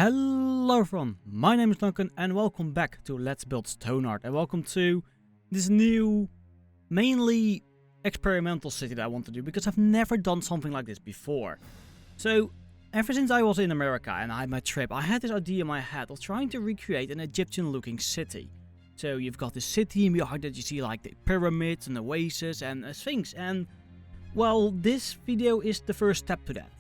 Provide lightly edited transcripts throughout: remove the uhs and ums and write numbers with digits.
Hello everyone, my name is Duncan and welcome back to Let's Build StoneHearth and welcome to this new, mainly experimental city that I want to do because I've never done something like this before. So, ever since I was in America and I had my trip, I had this idea in my head of trying to recreate an Egyptian looking city. So you've got the city and behind it you see like the pyramids and Oasis and a Sphinx, and well, this video is the first step to that.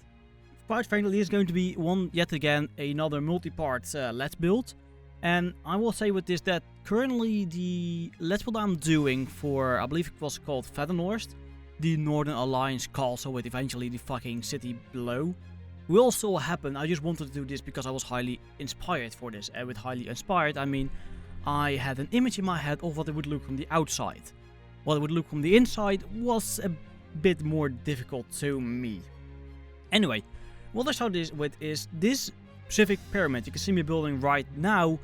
Quite frankly, this is going to be yet again another multi-part Let's Build, and I will say with this that currently the Let's Build I'm doing for, I believe it was called Pharaoh, the Northern Alliance castle with eventually the fucking city below, will still happen. I just wanted to do this because I was highly inspired for this, and with highly inspired I mean I had an image in my head of what it would look from the outside. What it would look from the inside was a bit more difficult to me. Anyway, what I started this with is this specific pyramid you can see me building right now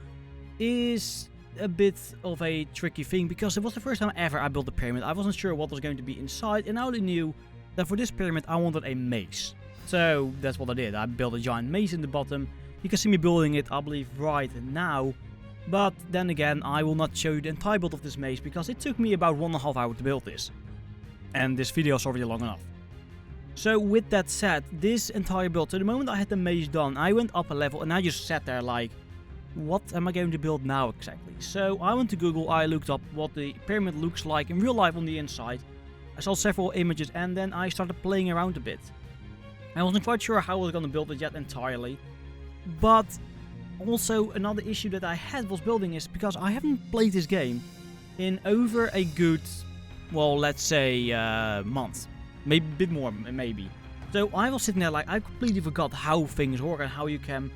is a bit of a tricky thing because it was the first time ever I built a pyramid. I wasn't sure what was going to be inside, and I only knew that for this pyramid I wanted a maze. So that's what I did. I built a giant maze in the bottom. You can see me building it, I believe, right now. But then again, I will not show you the entire build of this maze because it took me about 1.5 hours to build this. And this video is already long enough. So with that said, this entire build, so the moment I had the maze done, I went up a level and I just sat there like, what am I going to build now exactly? So I went to Google, I looked up what the pyramid looks like in real life on the inside. I saw several images and then I started playing around a bit. I wasn't quite sure how I was going to build it yet entirely. But also another issue that I had was building is because I haven't played this game in over a good, well, let's say month. Maybe a bit more, maybe. So I was sitting there like, I completely forgot how things work and how you can,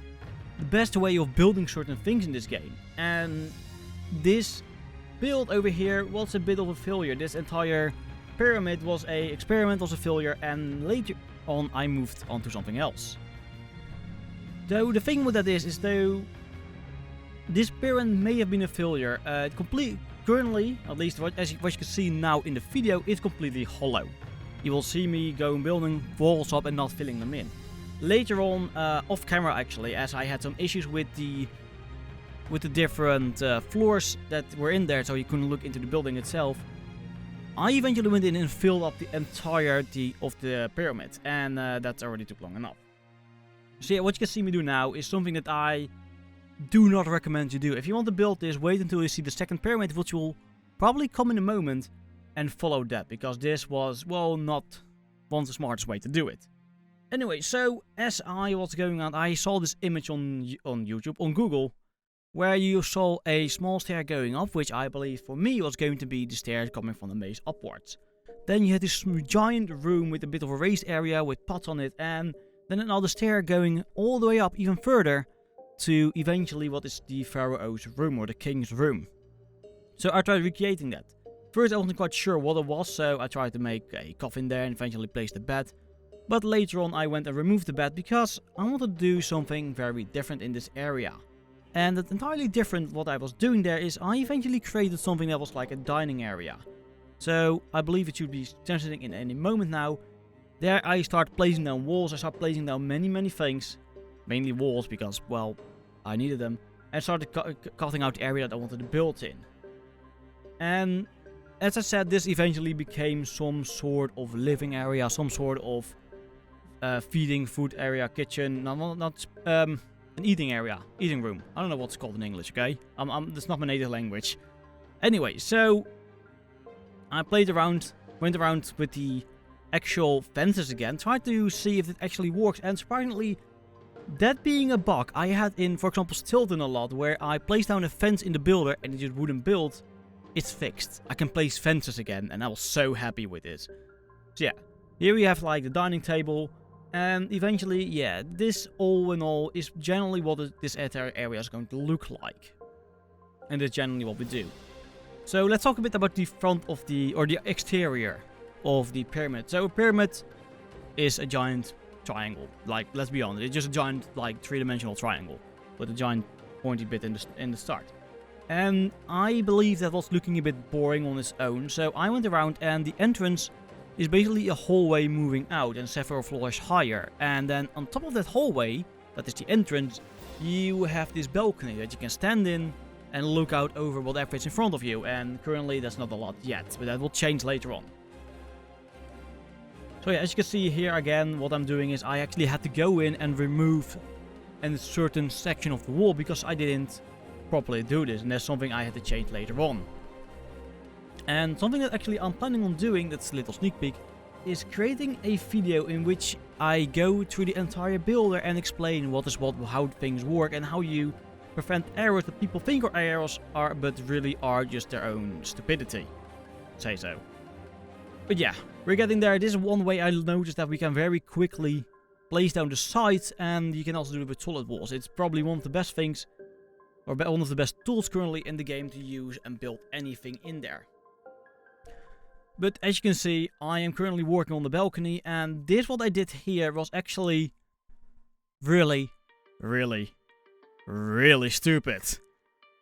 the best way of building certain things in this game. And this build over here was a bit of a failure. This entire pyramid was a experiment, was a failure, and later on I moved on to something else. So the thing with that is though, this pyramid may have been a failure. Currently, at least what you can see now in the video, it's completely hollow. You will see me going building walls up and not filling them in. Later on, off camera actually, as I had some issues with the different floors that were in there, so you couldn't look into the building itself, I eventually went in and filled up the entirety of the pyramid, and that already took long enough. So yeah, what you can see me do now is something that I do not recommend you do. If you want to build this, wait until you see the second pyramid, which will probably come in a moment, and follow that, because this was, well, not one of the smartest way to do it. Anyway, so as I was going on, I saw this image on YouTube, on Google, where you saw a small stair going up, which I believe for me was going to be the stairs coming from the maze upwards. Then you had this giant room with a bit of a raised area with pots on it, and then another stair going all the way up even further to eventually what is the Pharaoh's room, or the king's room. So I tried recreating that. First I wasn't quite sure what it was, so I tried to make a coffin there and eventually placed the bed. But later on I went and removed the bed because I wanted to do something very different in this area. And that's entirely different. What I was doing there is I eventually created something that was like a dining area. So I believe it should be transiting in any moment now. There I start placing down walls, I start placing down many things. Mainly walls because, well, I needed them. And started cutting out the area that I wanted to build in. And as I said, this eventually became some sort of living area, some sort of feeding food area, kitchen, not an eating area, eating room. I don't know what's called in English, okay? That's not my native language. Anyway, so I played around, went around with the actual fences again, tried to see if it actually works, and surprisingly, that being a bug I had in, for example, Stilton a lot, where I placed down a fence in the builder and it just wouldn't build. It's fixed. I can place fences again, and I was so happy with it. So yeah, here we have like the dining table, and eventually, yeah, this all in all is generally what this entire area is going to look like. And that's generally what we do. So let's talk a bit about the front of the exterior of the pyramid. So a pyramid is a giant triangle. Like, let's be honest, it's just a giant, like, three-dimensional triangle with a giant pointy bit in the start. And I believe that was looking a bit boring on its own, so I went around and the entrance is basically a hallway moving out and several floors higher. And then on top of that hallway, that is the entrance, you have this balcony that you can stand in and look out over whatever is in front of you. And currently that's not a lot yet, but that will change later on. So yeah, as you can see here again, what I'm doing is I actually had to go in and remove a certain section of the wall because I didn't properly do this, and that's something I had to change later on. And something that actually I'm planning on doing, that's a little sneak peek, is creating a video in which I go through the entire builder and explain what is what, how things work, and how you prevent errors that people think are errors are, but really are just their own stupidity. Say so. But yeah, we're getting there. This is one way I noticed that we can very quickly place down the sides, and you can also do it with solid walls. It's probably one of the best things, or one of the best tools currently in the game to use and build anything in there. But as you can see, I am currently working on the balcony, and this what I did here was actually really, really, really stupid.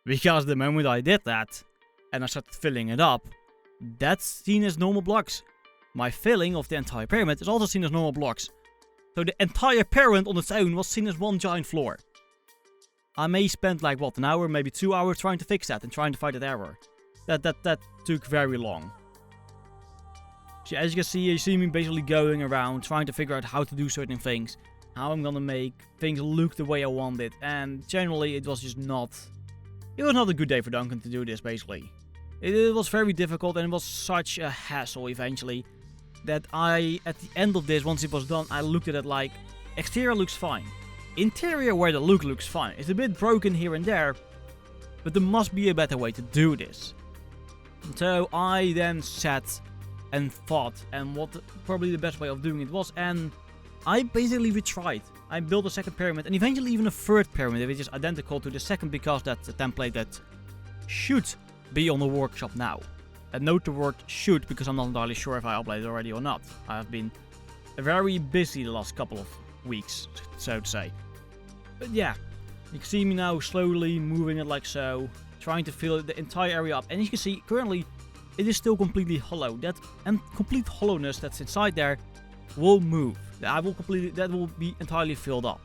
Because the moment I did that, and I started filling it up, that's seen as normal blocks. My filling of the entire pyramid is also seen as normal blocks. So the entire pyramid on its own was seen as one giant floor. I may spend like, what, an hour, maybe 2 hours trying to fix that and trying to find that error. That took very long. So as you can see, you see me basically going around trying to figure out how to do certain things. How I'm gonna make things look the way I want it. And generally it was just not... It was not a good day for Duncan to do this, basically. It was very difficult, and it was such a hassle eventually that I, at the end of this, once it was done, I looked at it like, exterior looks fine. Interior, where the look looks fine. It's a bit broken here and there, but there must be a better way to do this. So I then sat and thought, and what probably the best way of doing it was, and I basically retried. I built a second pyramid, and eventually even a third pyramid, which is identical to the second because that's a template that should be on the workshop now. And note the word should, because I'm not entirely sure if I uploaded already or not. I have been very busy the last couple of weeks, so to say. But yeah, you can see me now slowly moving it like so, trying to fill the entire area up. And you can see, currently, it is still completely hollow. That and complete hollowness that's inside there will move. That will be entirely filled up.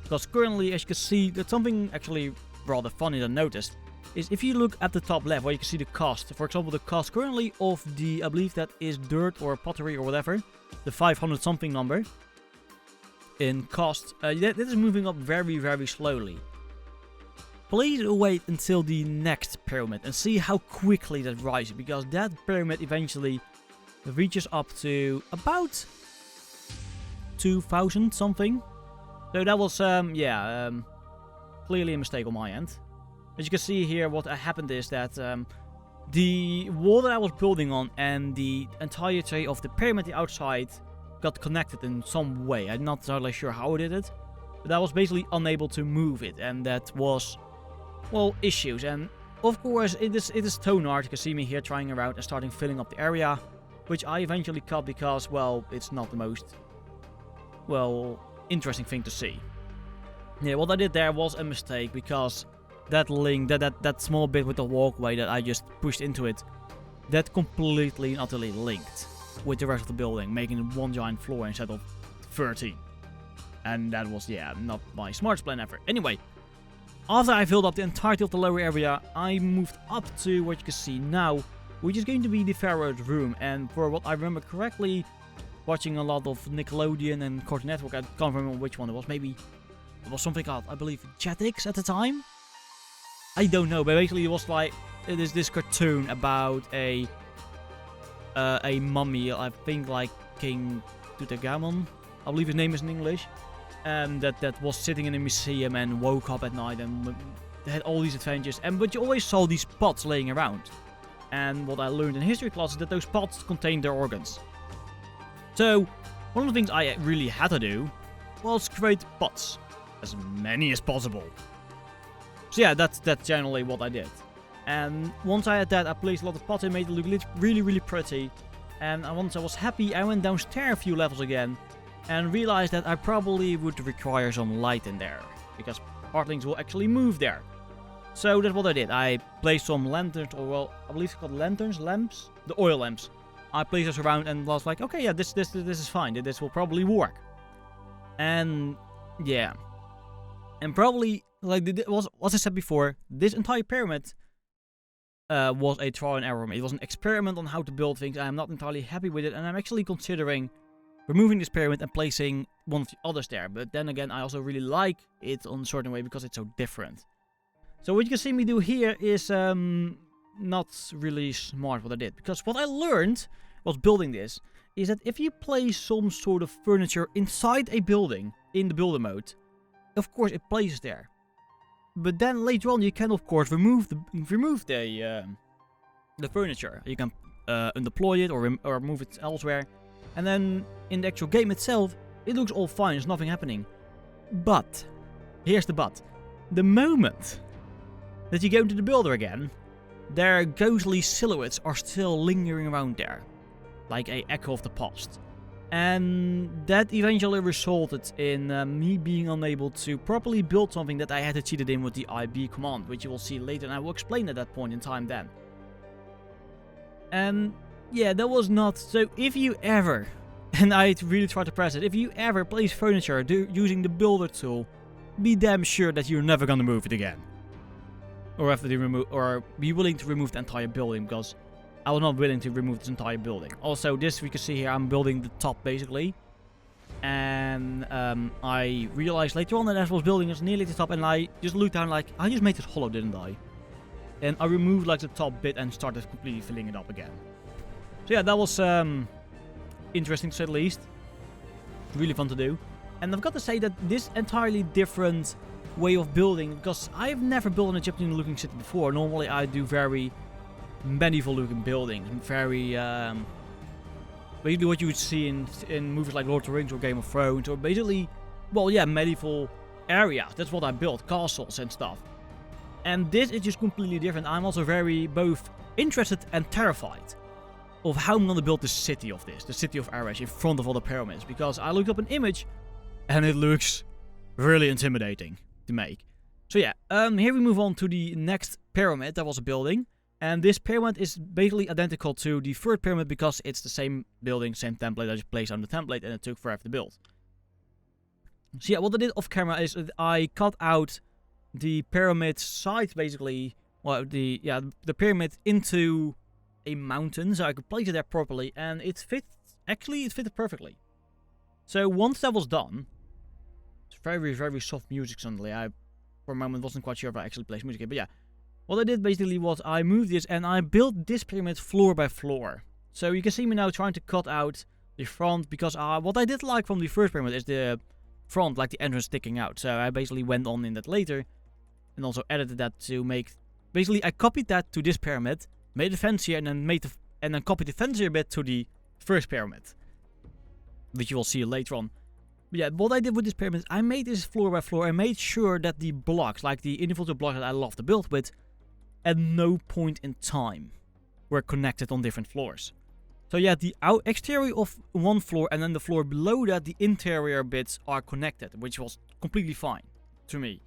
Because currently, as you can see, that's something actually rather funny to notice. Is if you look at the top left where you can see the cost. For example, the cost currently of the, I believe that is dirt or pottery or whatever. The 500 something number. In cost. That is moving up very, very slowly. Please wait until the next pyramid and see how quickly that rises. Because that pyramid eventually reaches up to about 2,000 something. So that was, clearly a mistake on my end. As you can see here, what happened is that the wall that I was building on and the entirety of the pyramid outside got connected in some way. I'm not entirely sure how I did it, but I was basically unable to move it, and that was, well, issues. And of course, it is StoneHearth. You can see me here trying around and starting filling up the area, which I eventually cut because, well, it's not the most, well, interesting thing to see. Yeah, what I did there was a mistake because that link, that small bit with the walkway that I just pushed into it, that completely and utterly linked with the rest of the building, making it one giant floor instead of 13. And that was, yeah, not my smartest plan ever. Anyway, after I filled up the entirety of the lower area, I moved up to what you can see now, which is going to be the Pharaoh's room. And for what I remember correctly, watching a lot of Nickelodeon and Cartoon Network, I can't remember which one it was. Maybe it was something called, I believe, Jetix at the time. I don't know, but basically it was like, it is this cartoon about a mummy, I think like King Tutankhamun, I believe his name is in English, and that was sitting in a museum and woke up at night and had all these adventures, but you always saw these pots laying around. And what I learned in history class is that those pots contained their organs. So, one of the things I really had to do was create pots, as many as possible. So yeah, that's generally what I did. And once I had that, I placed a lot of pots and made it look really, really pretty. And once I was happy, I went downstairs a few levels again and realized that I probably would require some light in there, because partlings will actually move there. So that's what I did. I placed some lanterns, or well, I believe it's called lanterns, lamps? The oil lamps. I placed those around and was like, okay, yeah, this is fine. This will probably work. And yeah. And probably, like as I said before, this entire pyramid was a trial and error. It was an experiment on how to build things. I'm not entirely happy with it, and I'm actually considering removing this pyramid and placing one of the others there. But then again, I also really like it on a certain way because it's so different. So what you can see me do here is not really smart what I did. Because what I learned while building this is that if you place some sort of furniture inside a building in the builder mode, of course it places there. But then later on you can of course remove the furniture. You can undeploy it or move it elsewhere. And then in the actual game itself, it looks all fine, there's nothing happening. But, here's the but. The moment that you go into the builder again, their ghostly silhouettes are still lingering around there. Like an echo of the past. And that eventually resulted in me being unable to properly build something that I had to cheat it in with the IB command, which you will see later, and I will explain at that point in time then. And yeah, that was not... So if you ever, and I really try to press it, if you ever place furniture using the builder tool, be damn sure that you're never gonna move it again. Or have to or be willing to remove the entire building, because I was not willing to remove this entire building. Also, this we can see here, I'm building the top basically. And I realized later on that as I was building, it was nearly the top, and I just looked down like, I just made it hollow, didn't I? And I removed like the top bit and started completely filling it up again. So yeah, that was interesting to say the least. Really fun to do. And I've got to say that this entirely different way of building, because I've never built an Egyptian looking city before. Normally I do very medieval looking buildings. Very basically what you would see in movies like Lord of the Rings or Game of Thrones, or basically, well yeah, medieval areas. That's what I built, castles and stuff. And this is just completely different. I'm also very both interested and terrified of how I'm going to build the city of this, the city of Areesh, in front of all the pyramids, because I looked up an image and it looks really intimidating to make. So yeah, here we move on to the next pyramid that was a building, and this pyramid is basically identical to the third pyramid because it's the same building, same template. I just placed on the template and it took forever to build. So yeah, what I did off camera is that I cut out the pyramid side basically, well the pyramid into a mountain, so I could place it there properly, and it fitted perfectly. So once that was done, it's very, very soft music suddenly. I, for a moment, wasn't quite sure if I actually placed music here, but yeah. What I did basically was I moved this, and I built this pyramid floor by floor. So you can see me now trying to cut out the front, because what I did like from the first pyramid is the front, like the entrance sticking out. So I basically went on in that later, and also edited that to make... Basically, I copied that to this pyramid, made it fancier, and then copied the fancier bit to the first pyramid, which you will see later on. But yeah, what I did with this pyramid, I made this floor by floor. I made sure that the blocks, like the individual blocks that I love to build with, at no point in time were connected on different floors. So yeah, the exterior of one floor and then the floor below that, the interior bits are connected, which was completely fine to me,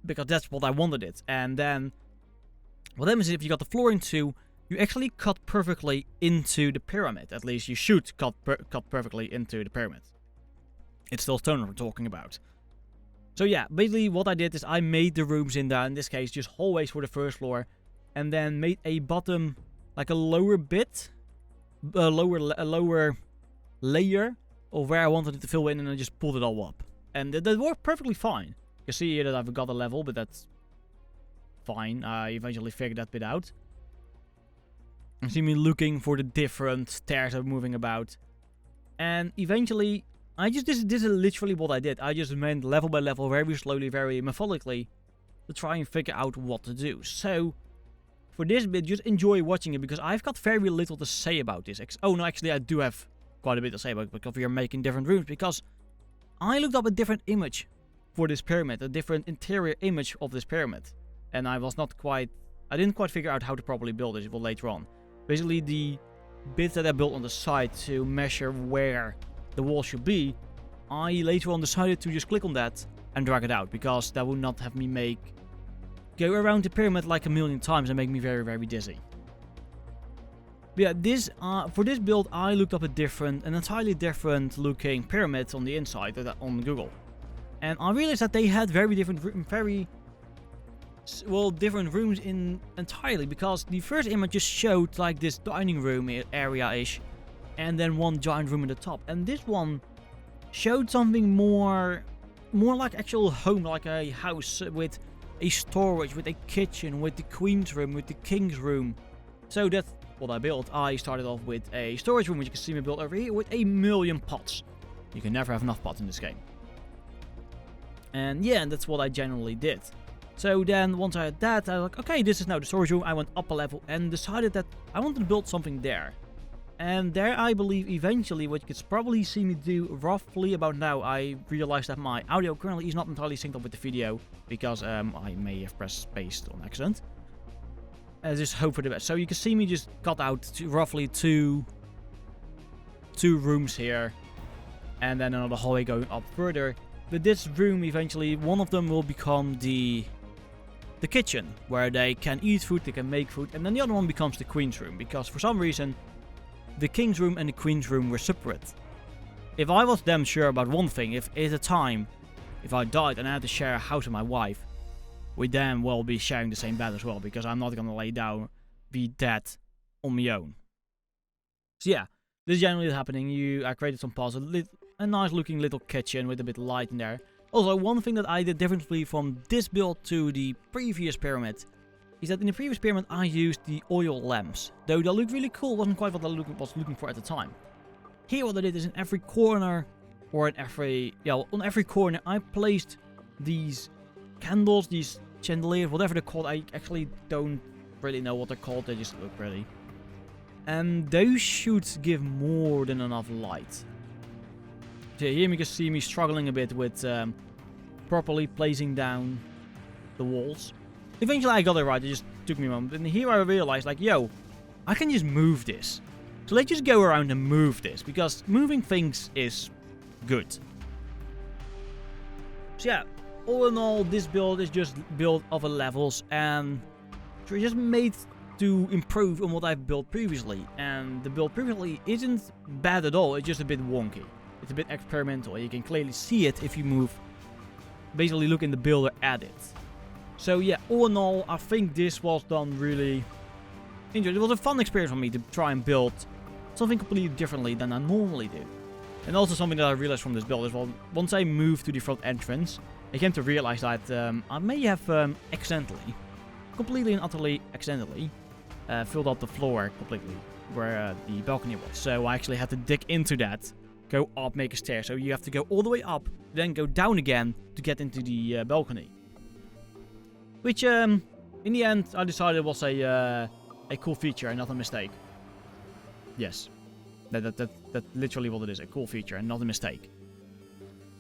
because that's what I wanted it. And then what happens is if you got the floor in two, you actually cut perfectly into the pyramid. At least you should cut perfectly into the pyramid. It's still stone we're talking about. So yeah, basically what I did is I made the rooms in there, in this case just hallways for the first floor, and then made a bottom, like a lower bit, a lower layer of where I wanted it to fill in, and I just pulled it all up. And that worked perfectly fine. You can see here that I've got a level, but that's fine. I eventually figured that bit out. You see me looking for the different stairs that are moving about. And eventually, this is literally what I did. I just went level by level, very slowly, very methodically, to try and figure out what to do. So, for this bit, just enjoy watching it, because I've got very little to say about this. Oh no, actually I do have quite a bit to say about it, because we are making different rooms, because I looked up a different image for this pyramid, a different interior image of this pyramid. And I didn't quite figure out how to properly build it later on. Basically, the bits that I built on the side to measure where the wall should be, I later on decided to just click on that and drag it out, because that would not have me go around the pyramid like a million times and make me very, very dizzy. But yeah, for this build, I looked up an entirely different looking pyramid on the inside on Google. And I realized that they had very different, different rooms in entirely, because the first image just showed like this dining room area-ish, and then one giant room at the top. And this one showed something more like actual home, like a house with a storage, with a kitchen, with the queen's room, with the king's room. So that's what I built. I started off with a storage room, which you can see me build over here, with 1,000,000 pots. You can never have enough pots in this game. And yeah, that's what I generally did. So then, once I had that, I was like, okay, this is now the storage room. I went up a level and decided that I wanted to build something there. And there, I believe, eventually, what you could probably see me do roughly about now, I realized that my audio currently is not entirely synced up with the video, because I may have pressed space on accident. Just hope for the best. So you can see me just cut out to roughly two rooms here, and then another hallway going up further. But this room, eventually, one of them will become the kitchen, where they can eat food, they can make food, and then the other one becomes the queen's room, because for some reason the king's room and the queen's room were separate. If I was damn sure about one thing, if at a time, if I died and I had to share a house with my wife, we'd damn well be sharing the same bed as well, because I'm not gonna be dead on my own. So yeah, this is generally happening. I created some pots, a nice looking little kitchen with a bit of light in there. Also, one thing that I did differently from this build to the previous pyramid is that in the previous pyramid I used the oil lamps. Though they look really cool, wasn't quite what I was looking for at the time. Here what I did is in every corner, or on every corner I placed these candles, these chandeliers, whatever they're called. I actually don't really know what they're called, they just look pretty. And those should give more than enough light. So here you can see me struggling a bit with properly placing down the walls. Eventually I got it right, it just took me a moment. And here I realized, like, yo, I can just move this. So let's just go around and move this, because moving things is good. So yeah, all in all, this build is just built of levels, and it's just made to improve on what I've built previously. And the build previously isn't bad at all, it's just a bit wonky. It's a bit experimental. You can clearly see it if you move, basically look in the builder at it. So yeah, all in all, I think this was done really interesting. It was a fun experience for me to try and build something completely differently than I normally do. And also something that I realized from this build is, well, once I moved to the front entrance, I came to realize that I may have completely and utterly accidentally, filled up the floor completely where the balcony was. So I actually had to dig into that, go up, make a stair. So you have to go all the way up, then go down again to get into the balcony. Which, in the end, I decided was a cool feature and not a mistake. Yes, that's literally what it is, a cool feature and not a mistake.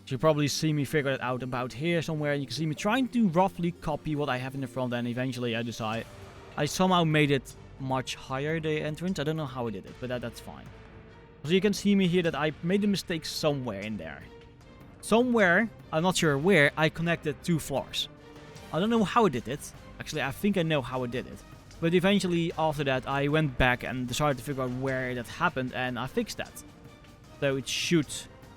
You probably see me figure it out about here somewhere. You can see me trying to roughly copy what I have in the front, and eventually I somehow made it much higher, the entrance. I don't know how I did it, but that's fine. So you can see me here that I made a mistake somewhere in there. Somewhere, I'm not sure where, I connected 2 floors. I don't know how I did it. Actually, I think I know how I did it. But eventually, after that, I went back and decided to figure out where that happened, and I fixed that. So it should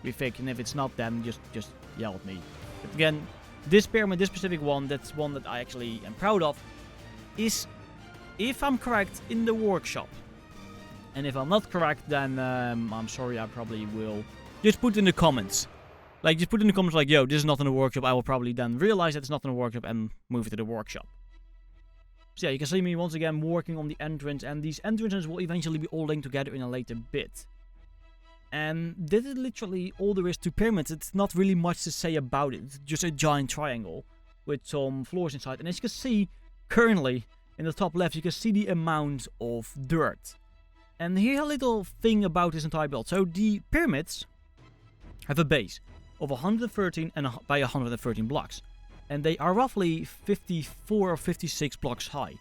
be fixed, and if it's not, then just yell at me. But again, this pyramid, this specific one, that's one that I actually am proud of, is, if I'm correct, in the workshop. And if I'm not correct, then I'm sorry, I probably will just put in the comments. Like, just put in the comments like, yo, this is not in the workshop. I will probably then realize that it's not in the workshop and move it to the workshop. So yeah, you can see me once again working on the entrance, and these entrances will eventually be all linked together in a later bit. And this is literally all there is to pyramids. It's not really much to say about it. It's just a giant triangle with some floors inside. And as you can see, currently, in the top left, you can see the amount of dirt. And here's a little thing about this entire build. So the pyramids have a base of 113 by 113 blocks. And they are roughly 54 or 56 blocks high.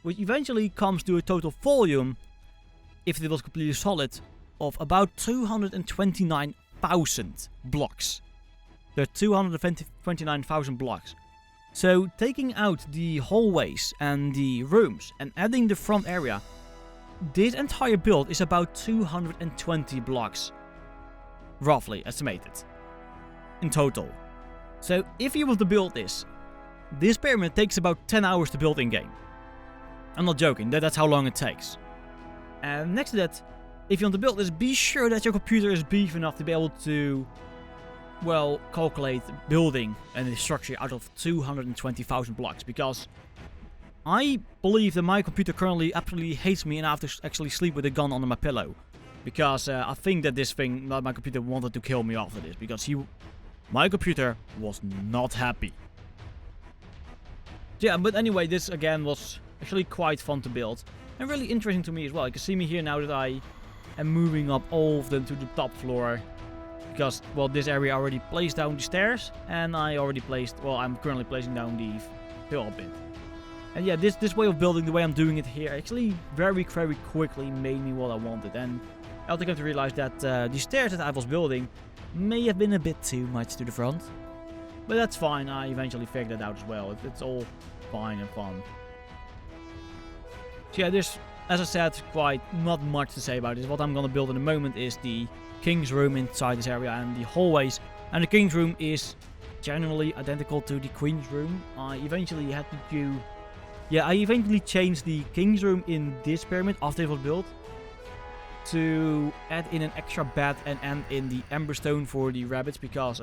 Which eventually comes to a total volume, if it was completely solid, of about 229,000 blocks. There are 229,000 blocks. So taking out the hallways and the rooms and adding the front area, this entire build is about 220 blocks. Roughly estimated. In total. So if you want to build this pyramid takes about 10 hours to build in-game. I'm not joking, that's how long it takes. And next to that, if you want to build this, be sure that your computer is beef enough to be able to, well, calculate building and the structure out of 220,000 blocks. Because I believe that my computer currently absolutely hates me and I have to actually sleep with a gun under my pillow. Because I think that my computer wanted to kill me after this. Because my computer was not happy. Yeah, but anyway, this again was actually quite fun to build. And really interesting to me as well. You can see me here now that I am moving up all of them to the top floor. Because, well, this area already placed down the stairs. And I already I'm currently placing down the fill bit. And yeah, this way of building, the way I'm doing it here, actually very, very quickly made me what I wanted. And I also got to realize that the stairs that I was building may have been a bit too much to the front. But that's fine, I eventually figured that out as well. It's all fine and fun. So yeah, there's, as I said, quite not much to say about this. What I'm gonna build in a moment is the King's Room inside this area and the hallways. And the King's Room is generally identical to the Queen's Room. I eventually changed the King's Room in this pyramid after it was built to add in an extra bed and end in the Emberstone for the rabbits, because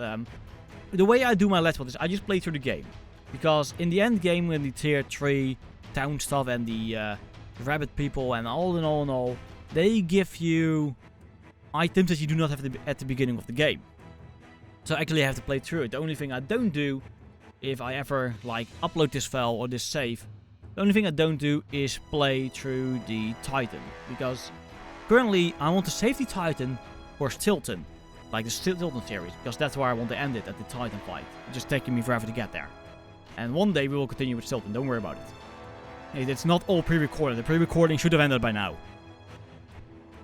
the way I do my Let's Build is I just play through the game. Because in the end game, when the tier 3 town stuff and the rabbit people and all in all, they give you items that you do not have at the beginning of the game. So actually I have to play through it. The only thing I don't do, if I ever like upload this file or this save, the only thing I don't do is play through the Titan. Because currently I want to save the Titan or Stilton. Like the Stilton series, because that's where I want to end it, at the Titan fight. It's just taking me forever to get there. And one day we will continue with Stilton, don't worry about it. It's not all pre-recorded, the pre-recording should have ended by now.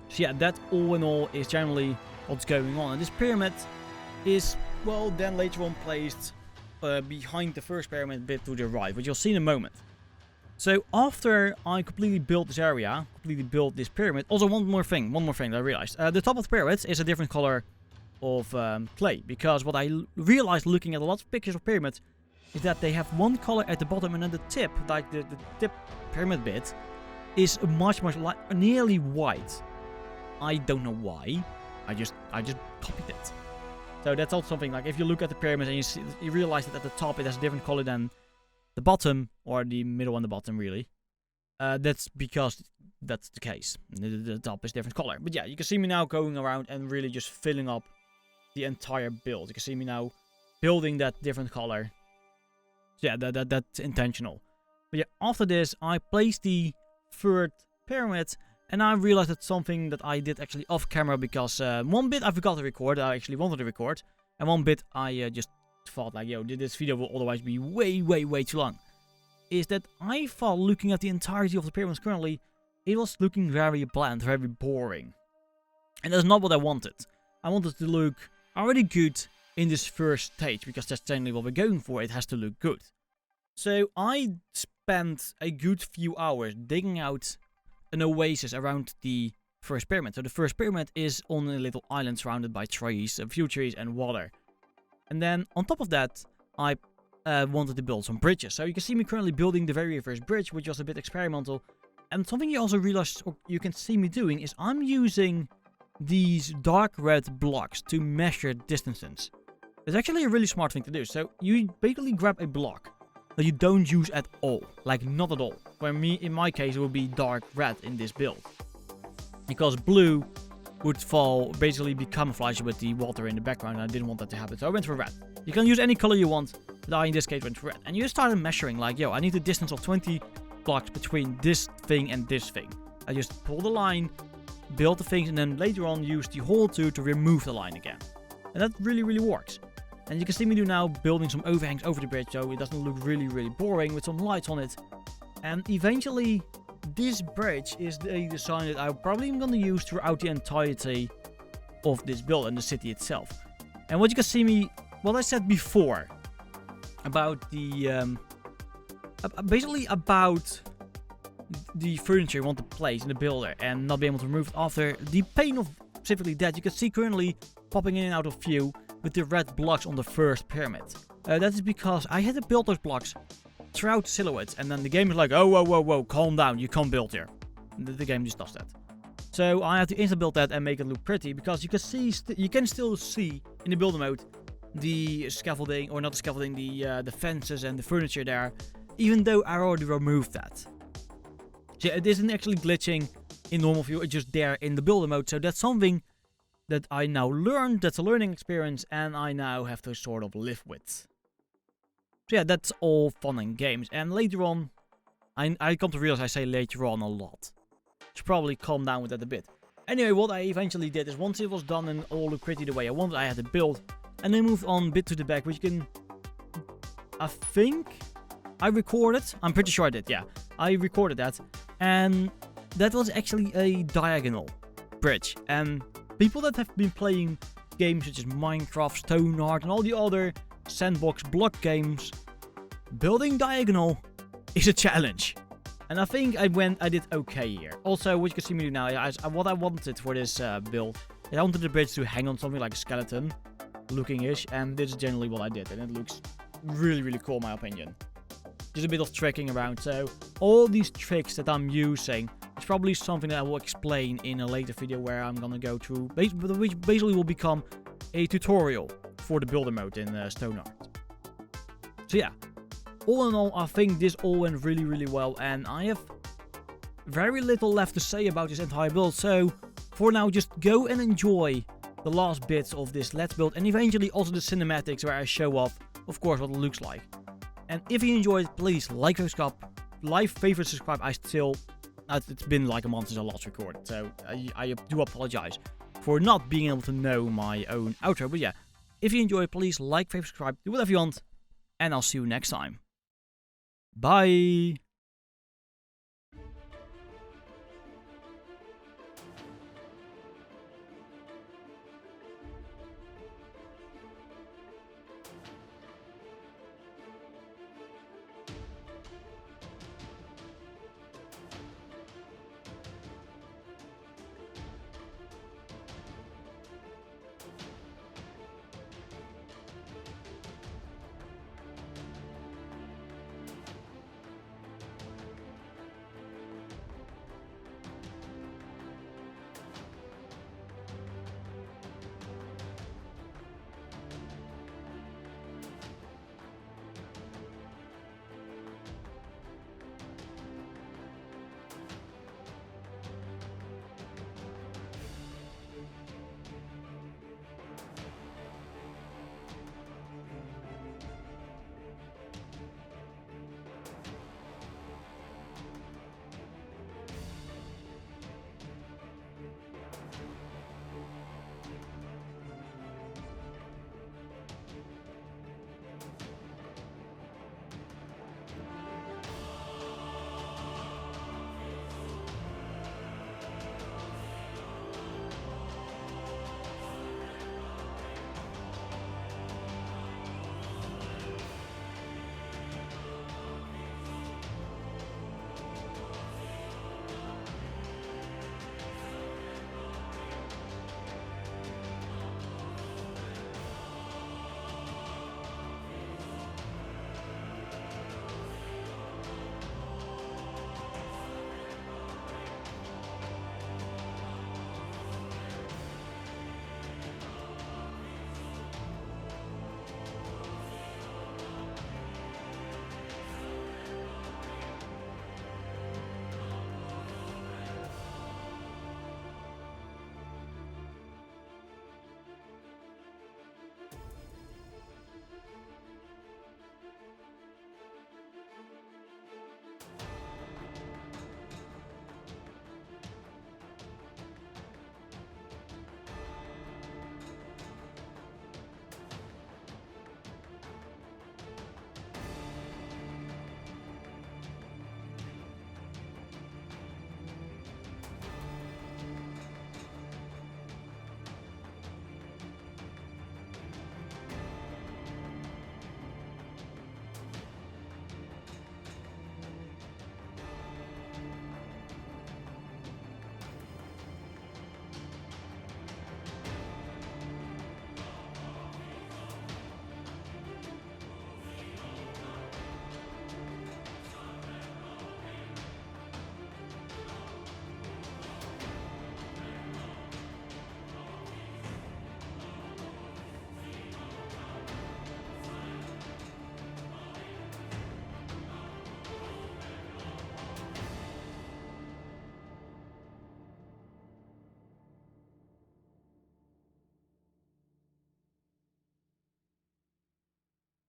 So yeah, that all in all is generally what's going on. And this pyramid is, well, then later on placed behind the first pyramid bit to the right, which you'll see in a moment. So after I completely built this area, completely built this pyramid, also one more thing that I realized. The top of the pyramid is a different color of clay, because what I realized looking at a lot of pictures of pyramids is that they have one color at the bottom, and then the tip, like the tip pyramid bit, is much nearly white. I don't know why. I just copied it. So that's also something, like if you look at the pyramid and you realize that at the top it has a different color than the bottom, or the middle and the bottom really. That's because that's the case. The top is different color. But yeah, you can see me now going around and really just filling up the entire build. You can see me now building that different color. So yeah, that's intentional. But yeah, after this, I placed the third pyramid, and I realized that's something that I did actually off camera, because one bit I forgot to record, I actually wanted to record, and one bit I just thought like, yo, this video will otherwise be way too long. Is that I thought, looking at the entirety of the pyramids currently, it was looking very bland, very boring. And that's not what I wanted. I wanted to look already good in this first stage, because that's generally what we're going for. It has to look good. So I spent a good few hours digging out an oasis around the first pyramid. So the first pyramid is on a little island surrounded by trees, a few trees and water. And then on top of that, I wanted to build some bridges. So you can see me currently building the very first bridge, which was a bit experimental. And something you also realize, or you can see me doing, is I'm using these dark red blocks to measure distances. It's actually a really smart thing to do. So you basically grab a block that you don't use at all. Like, not at all. For me, in my case, it would be dark red in this build. Because blue would basically be camouflaged with the water in the background, and I didn't want that to happen. So I went for red. You can use any color you want, but I in this case went for red. And you started measuring, like, yo, I need a distance of 20 blocks between this thing and this thing. I just pulled the line, built the things, and then later on used the hole tool to remove the line again. And that really works. And you can see me do now building some overhangs over the bridge, so it doesn't look really boring, with some lights on it. And eventually, this bridge is the design that I'm probably going to use throughout the entirety of this build and the city itself. And what you can see me, what I said before about the basically about the furniture you want to place in the builder and not be able to remove it after, the pain of specifically that you can see currently popping in and out of view with the red blocks on the first pyramid. That is because I had to build those blocks throughout the silhouettes, and then the game is like, oh, whoa, whoa, whoa, calm down, you can't build here. The game just does that. So I have to insta build that and make it look pretty, because you can see, you can still see in the builder mode the scaffolding, or not the scaffolding, the fences and the furniture there, even though I already removed that. So it isn't actually glitching in normal view, it's just there in the builder mode. So that's something that I now learned, that's a learning experience, and I now have to sort of live with. So yeah, that's all fun and games. And later on, I come to realize I say later on a lot. Should probably calm down with that a bit. Anyway, what I eventually did is once it was done and all looked pretty the way I wanted, I had to build. And then moved on a bit to the back, which you can... I think I recorded. I'm pretty sure I did, yeah. I recorded that. And that was actually a diagonal bridge. And people that have been playing games such as Minecraft, StoneHearth, and all the other sandbox block games, building diagonal is a challenge. And I think I did okay here. Also, what you can see me do now, what I wanted for this build, is I wanted the bridge to hang on something like a skeleton looking-ish, and this is generally what I did, and it looks really, really cool in my opinion. Just a bit of tricking around, so all these tricks that I'm using is probably something that I will explain in a later video where I'm gonna go through, which basically will become a tutorial for the builder mode in StoneHearth. So yeah. All in all, I think this all went really, really well, and I have very little left to say about this entire build, so for now, just go and enjoy the last bits of this Let's Build, and eventually also the cinematics where I show off, of course, what it looks like. And if you enjoyed, please like, subscribe, favorite, subscribe. It's been like a month since I last recorded, so I do apologize for not being able to know my own outro, but yeah, if you enjoyed, please like, favorite, subscribe, do whatever you want, and I'll see you next time. Bye!